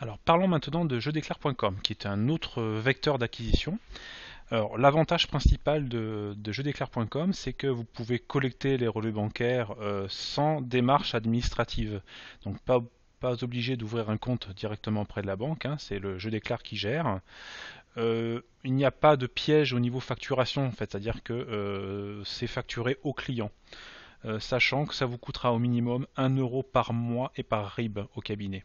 Alors parlons maintenant de jeudéclair.com, qui est un autre vecteur d'acquisition. Alors l'avantage principal de jeudéclair.com, c'est que vous pouvez collecter les relevés bancaires sans démarche administrative. Donc pas obligé d'ouvrir un compte directement auprès de la banque, hein, c'est le Jeudéclair qui gère. Il n'y a pas de piège au niveau facturation, en fait, c'est-à-dire que c'est facturé au client, sachant que ça vous coûtera au minimum 1 € par mois et par RIB au cabinet.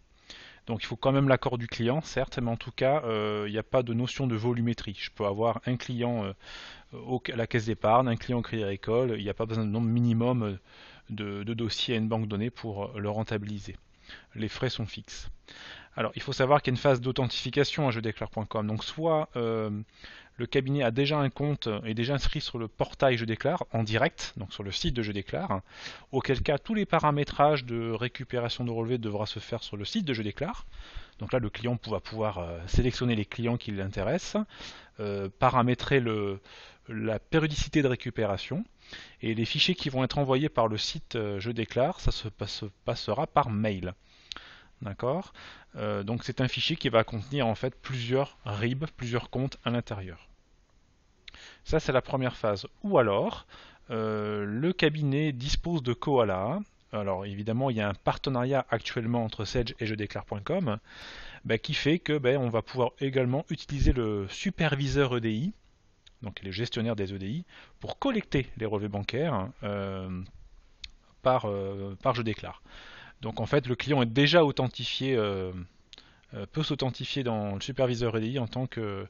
Donc il faut quand même l'accord du client, certes, mais en tout cas, il n'y a pas de notion de volumétrie. Je peux avoir un client à la caisse d'épargne, un client au Crédit Agricole, il n'y a pas besoin de nombre minimum de dossiers à une banque donnée pour le rentabiliser. Les frais sont fixes. Alors, il faut savoir qu'il y a une phase d'authentification à jeudéclare.com. Donc, soit le cabinet a déjà un compte et est déjà inscrit sur le portail Je Déclare en direct, donc sur le site de Je Déclare, auquel cas tous les paramétrages de récupération de relevés devra se faire sur le site de Je Déclare. Donc là, le client va pouvoir sélectionner les clients qui l'intéressent, paramétrer la périodicité de récupération, et les fichiers qui vont être envoyés par le site Je Déclare, ça se passera par mail. D'accord. Donc c'est un fichier qui va contenir en fait plusieurs RIB, plusieurs comptes à l'intérieur. Ça c'est la première phase. Ou alors, le cabinet dispose de Koala. Alors évidemment, il y a un partenariat actuellement entre Sedge et jeudéclare.com qui fait que on va pouvoir également utiliser le superviseur EDI, donc le gestionnaire des EDI, pour collecter les relevés bancaires par Je Déclare. Donc en fait, le client est déjà authentifié, peut s'authentifier dans le superviseur EDI en tant que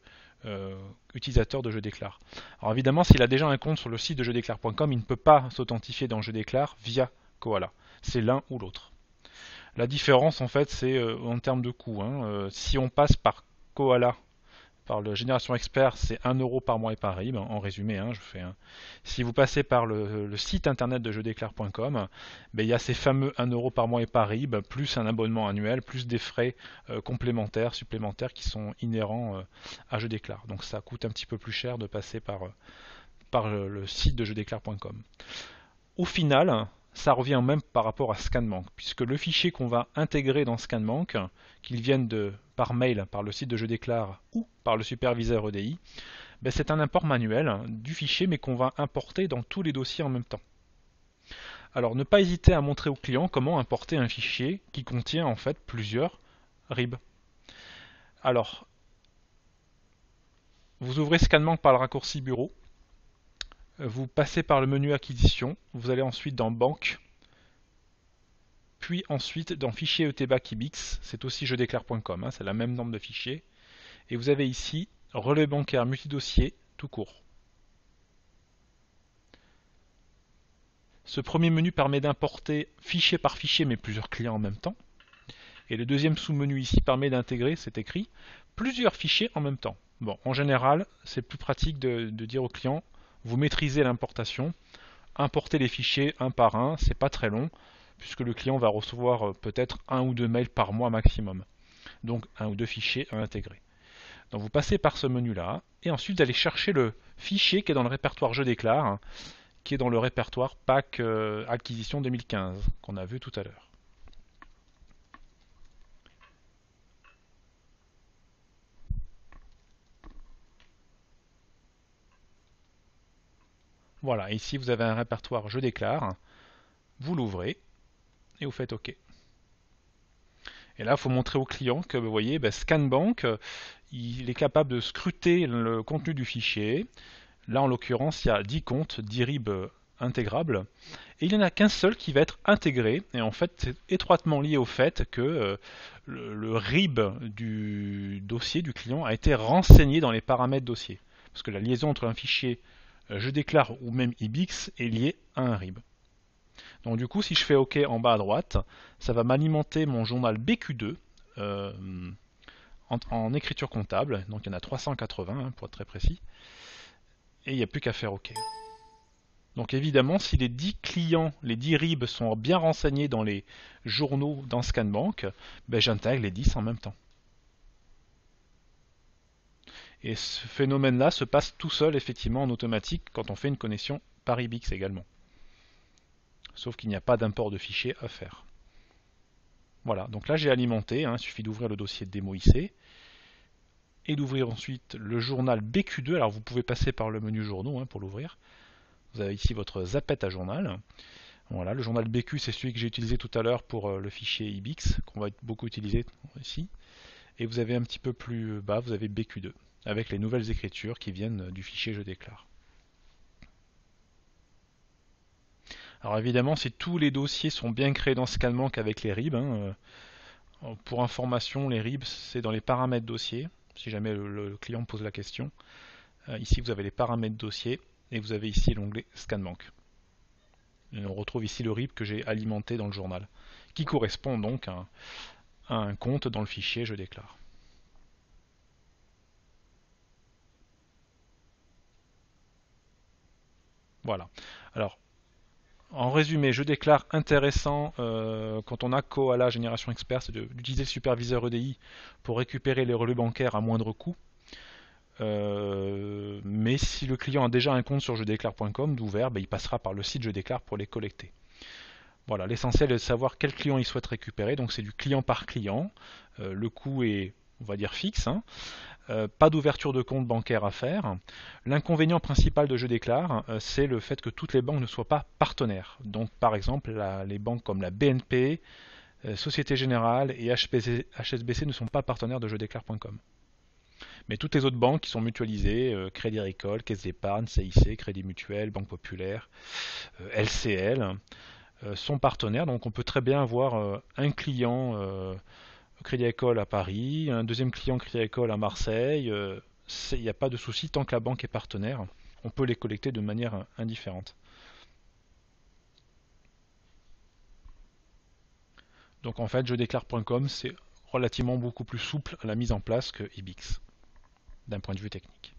utilisateur de Je Déclare. Alors évidemment, s'il a déjà un compte sur le site de jeudéclare.com, il ne peut pas s'authentifier dans Je Déclare via Koala. C'est l'un ou l'autre. La différence en fait, c'est en termes de coût. Si on passe par Koala, par le Génération Expert, c'est 1 € par mois et par RIB, en résumé, je fais un. Si vous passez par le site internet de jeudéclare.com, il y a ces fameux 1 € par mois et par RIB, plus un abonnement annuel, plus des frais complémentaires, supplémentaires qui sont inhérents à Jeudéclare. Donc ça coûte un petit peu plus cher de passer par le site de jeudéclare.com. Au final, ça revient même par rapport à ScanBank, puisque le fichier qu'on va intégrer dans ScanBank, qu'il vienne par mail, par le site de Je Déclare ou par le superviseur EDI, c'est un import manuel du fichier, mais qu'on va importer dans tous les dossiers en même temps. Alors ne pas hésiter à montrer au client comment importer un fichier qui contient en fait plusieurs RIB. Alors, vous ouvrez ScanBank par le raccourci bureau, vous passez par le menu acquisition, vous allez ensuite dans Banque, puis ensuite dans Fichier ETBAC IBIX, c'est aussi jeudéclare.com, c'est la même norme de fichier, et vous avez ici Relais bancaire multidossier tout court. Ce premier menu permet d'importer fichier par fichier mais plusieurs clients en même temps, et le deuxième sous-menu ici permet d'intégrer, c'est écrit, plusieurs fichiers en même temps. Bon, en général, c'est plus pratique de dire au client, vous maîtrisez l'importation, importez les fichiers un par un, c'est pas très long, puisque le client va recevoir peut-être 1 ou 2 mails par mois maximum. Donc 1 ou 2 fichiers à intégrer. Donc vous passez par ce menu-là, et ensuite vous allez chercher le fichier qui est dans le répertoire Je Déclare, qui est dans le répertoire PAC Acquisition 2015, qu'on a vu tout à l'heure. Voilà, ici vous avez un répertoire Je Déclare, vous l'ouvrez, et vous faites OK. Et là, il faut montrer au client que, vous voyez, ScanBank, il est capable de scruter le contenu du fichier. Là, en l'occurrence, il y a 10 comptes, 10 RIB intégrables. Et il n'y en a qu'un seul qui va être intégré. Et en fait, c'est étroitement lié au fait que le RIB du dossier du client a été renseigné dans les paramètres dossier. Parce que la liaison entre un fichier Je Déclare ou même IBIX est liée à un RIB. Donc du coup, si je fais OK en bas à droite, ça va m'alimenter mon journal BQ2 en écriture comptable. Donc il y en a 380 pour être très précis. Et il n'y a plus qu'à faire OK. Donc évidemment, si les 10 clients, les 10 RIB sont bien renseignés dans les journaux dans ScanBank, j'intègre les 10 en même temps. Et ce phénomène-là se passe tout seul, effectivement, en automatique, quand on fait une connexion par IBIX également. Sauf qu'il n'y a pas d'import de fichiers à faire. Voilà, donc là j'ai alimenté, hein, il suffit d'ouvrir le dossier démo IC et d'ouvrir ensuite le journal BQ2. Alors vous pouvez passer par le menu journaux hein, pour l'ouvrir. Vous avez ici votre zappette à journal. Voilà, le journal BQ c'est celui que j'ai utilisé tout à l'heure pour le fichier IBIX, qu'on va beaucoup utiliser ici. Et vous avez un petit peu plus bas, vous avez BQ2, avec les nouvelles écritures qui viennent du fichier je déclare. Alors évidemment, si tous les dossiers sont bien créés dans ScanMank avec les RIB, hein, pour information, les RIB c'est dans les paramètres dossier, si jamais le client pose la question. Ici vous avez les paramètres dossier et vous avez ici l'onglet ScanMank. Et on retrouve ici le RIB que j'ai alimenté dans le journal, qui correspond donc à un compte dans le fichier je déclare. Voilà. Alors, en résumé, je déclare intéressant quand on a Koala Génération Expert, c'est d'utiliser le superviseur EDI pour récupérer les relevés bancaires à moindre coût. Mais si le client a déjà un compte sur jedéclare.com d'ouvert, il passera par le site Je déclare pour les collecter. Voilà, l'essentiel est de savoir quel client il souhaite récupérer, donc c'est du client par client. Le coût est, on va dire, fixe. Hein. Pas d'ouverture de compte bancaire à faire. L'inconvénient principal de Je déclare, c'est le fait que toutes les banques ne soient pas partenaires. Donc par exemple, les banques comme la BNP, Société Générale et HSBC ne sont pas partenaires de jedéclare.com. Mais toutes les autres banques qui sont mutualisées, Crédit Agricole, Caisse d'épargne, CIC, Crédit Mutuel, Banque Populaire, LCL, sont partenaires. Donc on peut très bien avoir un client Crédit Agricole à Paris, un deuxième client Crédit Agricole à Marseille. Il n'y a pas de souci tant que la banque est partenaire. On peut les collecter de manière indifférente. Donc en fait, jedéclare.com, c'est relativement beaucoup plus souple à la mise en place que IBIX, d'un point de vue technique.